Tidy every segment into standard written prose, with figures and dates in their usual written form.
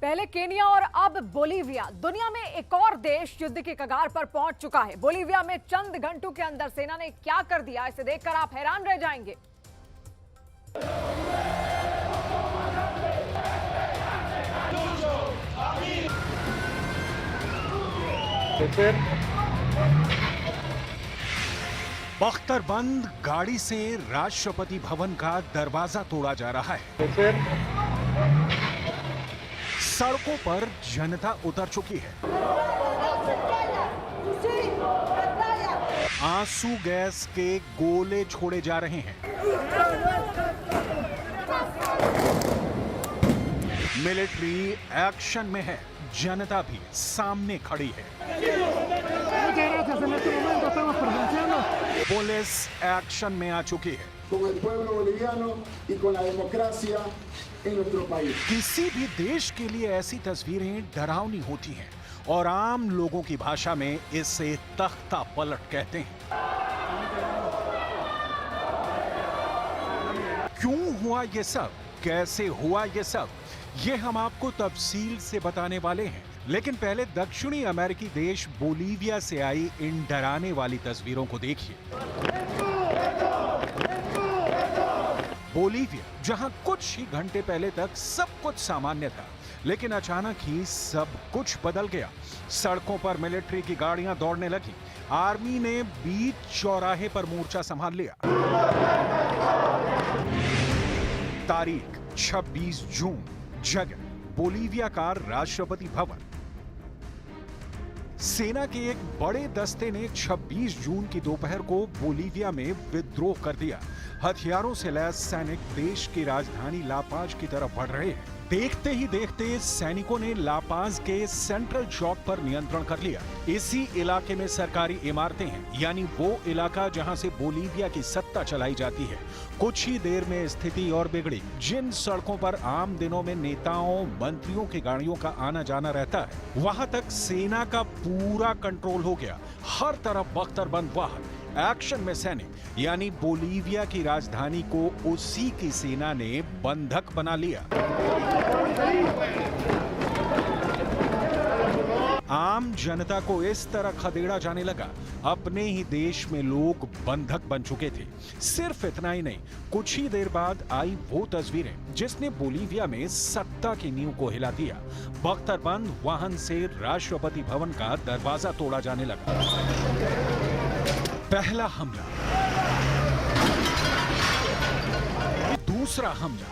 पहले केनिया और अब बोलीविया। दुनिया में एक और देश युद्ध की कगार पर पहुंच चुका है। बोलीविया में चंद घंटों के अंदर सेना ने क्या कर दिया, इसे देखकर आप हैरान रह जाएंगे। बख्तरबंद गाड़ी से राष्ट्रपति भवन का दरवाजा तोड़ा जा रहा है। सड़कों पर जनता उतर चुकी है। आंसू गैस के गोले छोड़े जा रहे हैं। मिलिट्री एक्शन में है, जनता भी सामने खड़ी है। पुलिस एक्शन में आ चुकी है। किसी भी देश के लिए ऐसी तस्वीरें डरावनी होती हैं और आम लोगों की भाषा में इसे तख्ता पलट कहते हैं। क्यों हुआ ये सब, कैसे हुआ ये सब, ये हम आपको तफसील से बताने वाले हैं। लेकिन पहले दक्षिणी अमेरिकी देश बोलीविया से आई इन डराने वाली तस्वीरों को देखिए। बोलीविया, जहां कुछ ही घंटे पहले तक सब कुछ सामान्य था, लेकिन अचानक ही सब कुछ बदल गया। सड़कों पर मिलिट्री की गाड़ियां दौड़ने लगी। आर्मी ने बीच चौराहे पर मोर्चा संभाल लिया। तारीख 26 जून, जगह बोलीविया का राष्ट्रपति भवन। सेना के एक बड़े दस्ते ने 26 जून की दोपहर को बोलीविया में विद्रोह कर दिया। हथियारों से लैस सैनिक देश की राजधानी लापाज की तरफ बढ़ रहे हैं। देखते ही देखते सैनिकों ने लापाज के सेंट्रल चौक पर नियंत्रण कर लिया। इसी इलाके में सरकारी इमारतें हैं, यानी वो इलाका जहां से बोलीविया की सत्ता चलाई जाती है। कुछ ही देर में स्थिति और बिगड़ी। जिन सड़कों पर आम दिनों में नेताओं, मंत्रियों की गाड़ियों का आना जाना रहता है, वहां तक सेना का पूरा कंट्रोल हो गया। हर तरफ बख्तरबंद वाहन, एक्शन में सैनिक, यानी बोलीविया की राजधानी को उसी की सेना ने बंधक बना लिया। आम जनता को इस तरह खदेड़ा जाने लगा। अपने ही देश में लोग बंधक बन चुके थे। सिर्फ इतना ही नहीं, कुछ ही देर बाद आई वो तस्वीरें जिसने बोलीविया में सत्ता की नींव को हिला दिया। बख्तरबंद वाहन से राष्ट्रपति भवन का दरवाजा तोड़ा जाने लगा। पहला हमला, दूसरा हमला,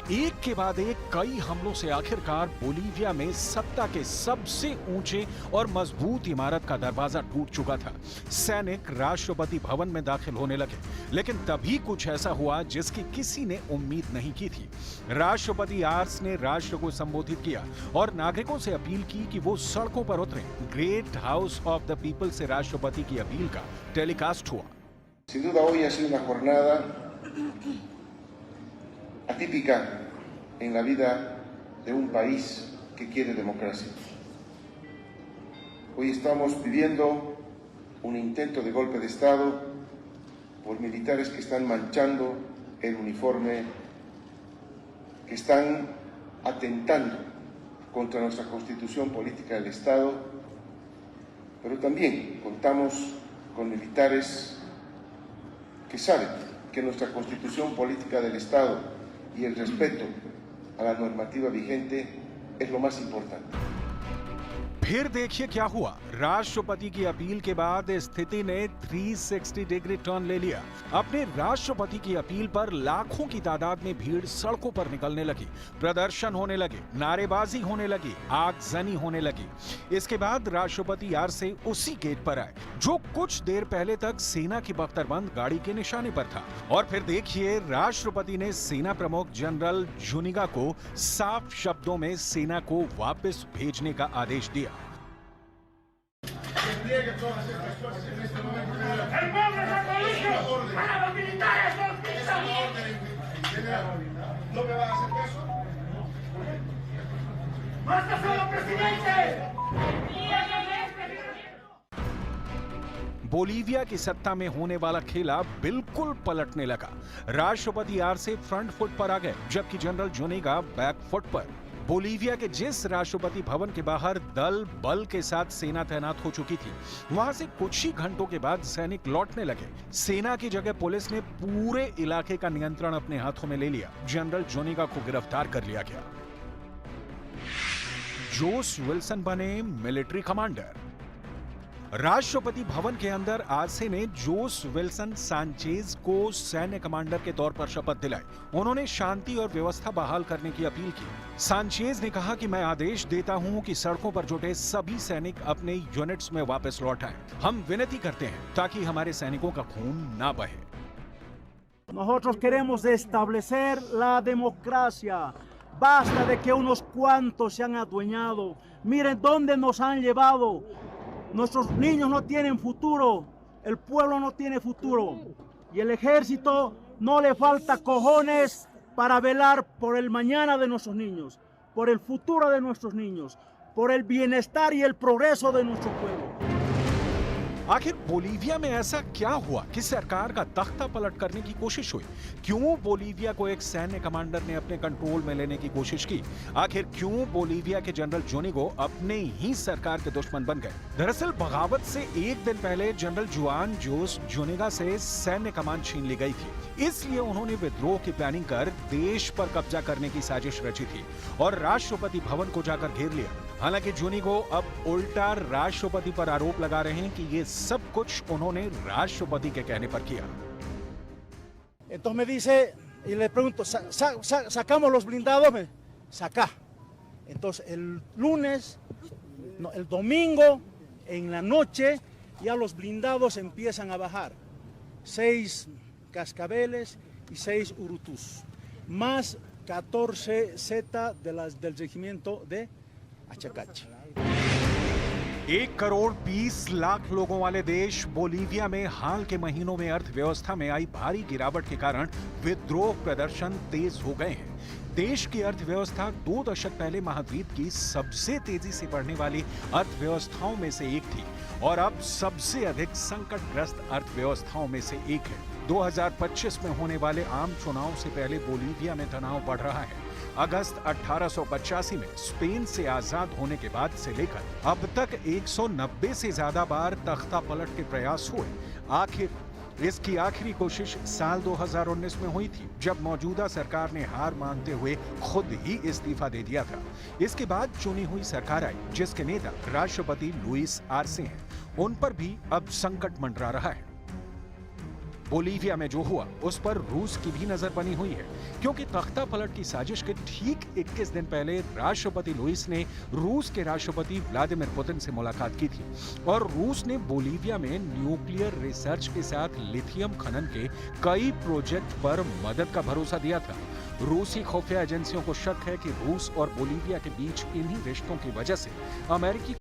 एक के बाद एक कई हमलों से आखिरकार बोलीविया में सत्ता के सबसे ऊंचे और मजबूत इमारत का दरवाजा टूट चुका था। सैनिक राष्ट्रपति भवन में दाखिल होने लगे, लेकिन तभी कुछ ऐसा हुआ जिसकी किसी ने उम्मीद नहीं की थी। राष्ट्रपति आर्स ने राष्ट्र को संबोधित किया और नागरिकों से अपील की कि वो सड़कों पर उतरें। Great house of the people से राष्ट्रपति की अपील का टेलीकास्ट हुआ। Sin duda hoy ha sido una jornada atípica en la vida de un país que quiere democracia. Hoy estamos viviendo un intento de golpe de Estado por militares que están manchando el uniforme, que están atentando contra nuestra constitución política del Estado, pero también contamos con militares que saben que nuestra constitución política del Estado y el respeto a la normativa vigente es lo más importante. फिर देखिए क्या हुआ। राष्ट्रपति की appeal के बाद स्थिति ने 360 डिग्री टर्न ले लिया। अपने राष्ट्रपति की अपील पर लाखों की तादाद में भीड़ सड़कों पर निकलने लगी। प्रदर्शन होने लगे, नारेबाजी होने लगी, आगजनी होने लगी। इसके बाद राष्ट्रपति यार से उसी गेट पर आए जो कुछ देर पहले तक सेना की बख्तरबंद गाड़ी के निशाने पर था। और फिर देखिए, राष्ट्रपति ने सेना प्रमुख जनरल जुनिगा को साफ शब्दों में सेना को वापस भेजने का आदेश दिया। बोलीविया की सत्ता में होने वाला खेला बिल्कुल पलटने लगा। राष्ट्रपति आरसे फ्रंट फुट पर आ गए, जबकि जनरल जोनेगा बैक फुट पर। बोलीविया के जिस राष्ट्रपति भवन के बाहर दल बल के साथ सेना तैनात हो चुकी थी, वहां से कुछ ही घंटों के बाद सैनिक लौटने लगे। सेना की जगह पुलिस ने पूरे इलाके का नियंत्रण अपने हाथों में ले लिया। जनरल जोनेगा को गिरफ्तार कर लिया गया। जोस विल्सन बने मिलिट्री कमांडर। राष्ट्रपति भवन के अंदर आरसे ने जोस विल्सन सांचेज को सैन्य कमांडर के तौर पर शपथ दिलाई। उन्होंने शांति और व्यवस्था बहाल करने की अपील की। सांचेज ने कहा कि मैं आदेश देता हूं कि सड़कों पर जुटे सभी सैनिक अपने यूनिट्स में वापस लौट आएं। हम विनती करते हैं ताकि हमारे सैनिकों का खून ना बहे। Nosotros queremos establecer la democracia. Basta de que unos cuantos se han adueñado. Miren dónde nos han llevado. Nuestros niños no tienen futuro. El pueblo no tiene futuro. Y el ejército no le falta cojones para velar por el mañana de nuestros niños, por el futuro de nuestros niños, por el bienestar y el progreso de nuestro pueblo. आखिर Bolivia में ऐसा क्या हुआ कि सरकार का तख्ता पलट करने की कोशिश हुई? क्यों बोलीविया को एक सैन्य कमांडर ने अपने कंट्रोल में लेने की कोशिश की? आखिर क्यों बोलीविया के जनरल जोनेगो अपने ही सरकार के दुश्मन बन गए? दरअसल बगावत से एक दिन पहले जनरल जुआन जोस जोनेगा से सैन्य कमान छीन ली गई थी। इसलिए उन्होंने विद्रोह की प्लानिंग कर देश पर कब्जा करने की साजिश रची थी और राष्ट्रपति भवन को जाकर घेर लिया। हालांकि जोनेगो अब उल्टा राष्ट्रपति पर आरोप लगा रहे हैं कि ये सब कुछ उन्होंने राष्ट्रपति के कहने पर किया। Entonces me dice y le pregunto, ¿sacamos los blindados? Saca. Entonces el lunes, no, el domingo en la noche ya los blindados empiezan a bajar. 6 cascabeles y 6 urutus, más 14 Z del regimiento de Achacachi। 1,20,00,000 लोगों वाले देश Bolivia में हाल के महीनों में अर्थव्यवस्था में आई भारी गिरावट के कारण विद्रोह प्रदर्शन तेज हो गए हैं। देश की अर्थव्यवस्था 2 दशक पहले महाद्वीप की सबसे तेजी से बढ़ने वाली अर्थव्यवस्थाओं में से एक थी और अब सबसे अधिक संकटग्रस्त अर्थव्यवस्थाओं में से एक है। 2025 में होने वाले आम चुनाव से पहले बोलीविया में तनाव बढ़ रहा है। अगस्त 1885 में स्पेन से आजाद होने के बाद से लेकर अब तक 190 से ज्यादा बार तख्ता पलट के प्रयास हुए। आखिर इसकी आखिरी कोशिश साल 2019 में हुई थी, जब मौजूदा सरकार ने हार मानते हुए खुद ही इस्तीफा दे दिया था। इसके बाद चुनी हुई सरकार आई, जिसके नेता राष्ट्रपति लुइस आरसे हैं। उन पर भी अब संकट मंडरा रहा है। बोलीविया में जो हुआ उस पर रूस की भी नजर बनी हुई है, क्योंकि तख्ता पलट की साजिश के ठीक 21 दिन पहले राष्ट्रपति लुइस ने रूस के राष्ट्रपति व्लादिमीर पुतिन से मुलाकात की थी और रूस ने बोलीविया में न्यूक्लियर रिसर्च के साथ लिथियम खनन के कई प्रोजेक्ट पर मदद का भरोसा दिया था। रूसी खुफिया एजेंसियों को शक है कि रूस और बोलीविया के बीच इन्हीं रिश्तों की वजह से अमेरिकी